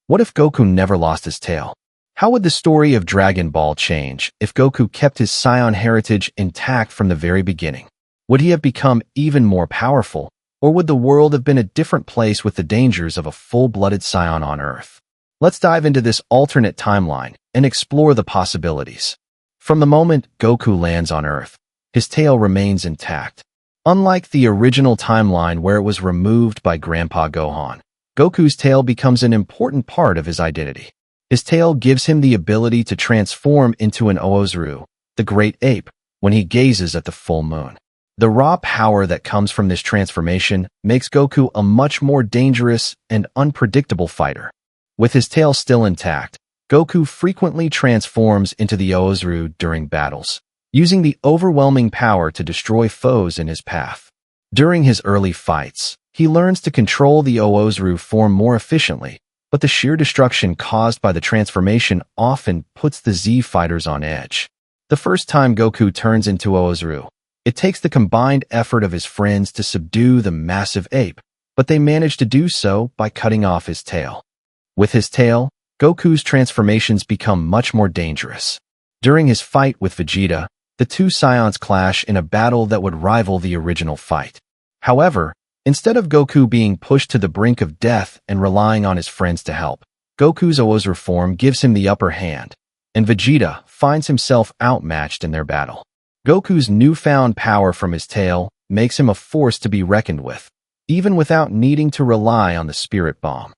What if Goku never lost his tail? How would the story of Dragon Ball change if Goku kept his Saiyan heritage intact from the very beginning? Would he have become even more powerful, or would the world have been a different place with the dangers of a full-blooded Saiyan on Earth? Let's dive into this alternate timeline and explore the possibilities. From the moment Goku lands on Earth, his tail remains intact. Unlike the original timeline where it was removed by Grandpa Gohan, Goku's tail becomes an important part of his identity. His tail gives him the ability to transform into an Oozaru, the Great Ape, when he gazes at the full moon. The raw power that comes from this transformation makes Goku a much more dangerous and unpredictable fighter. With his tail still intact, Goku frequently transforms into the Oozaru during battles, using the overwhelming power to destroy foes in his path. During his early fights, he learns to control the Oozaru form more efficiently, but the sheer destruction caused by the transformation often puts the Z fighters on edge. The first time Goku turns into Oozaru, it takes the combined effort of his friends to subdue the massive ape, but they manage to do so by cutting off his tail. With his tail, Goku's transformations become much more dangerous. During his fight with Vegeta, the two Saiyans clash in a battle that would rival the original fight. However, instead of Goku being pushed to the brink of death and relying on his friends to help, Goku's Oozaru form gives him the upper hand, and Vegeta finds himself outmatched in their battle. Goku's newfound power from his tail makes him a force to be reckoned with, even without needing to rely on the spirit bomb.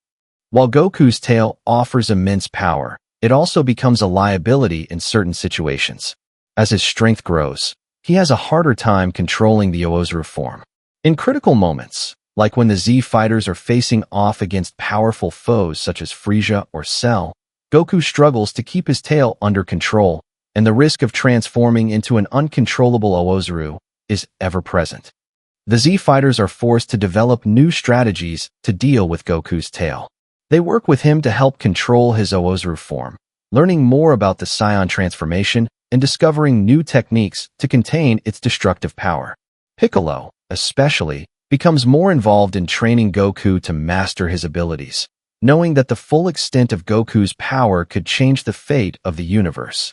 While Goku's tail offers immense power, it also becomes a liability in certain situations. As his strength grows, he has a harder time controlling the Oozaru form. In critical moments, like when the Z fighters are facing off against powerful foes such as Frieza or Cell, Goku struggles to keep his tail under control, and the risk of transforming into an uncontrollable Oozaru is ever present. The Z fighters are forced to develop new strategies to deal with Goku's tail. They work with him to help control his Oozaru form, learning more about the Saiyan transformation and discovering new techniques to contain its destructive power. Piccolo, especially, becomes more involved in training Goku to master his abilities, knowing that the full extent of Goku's power could change the fate of the universe.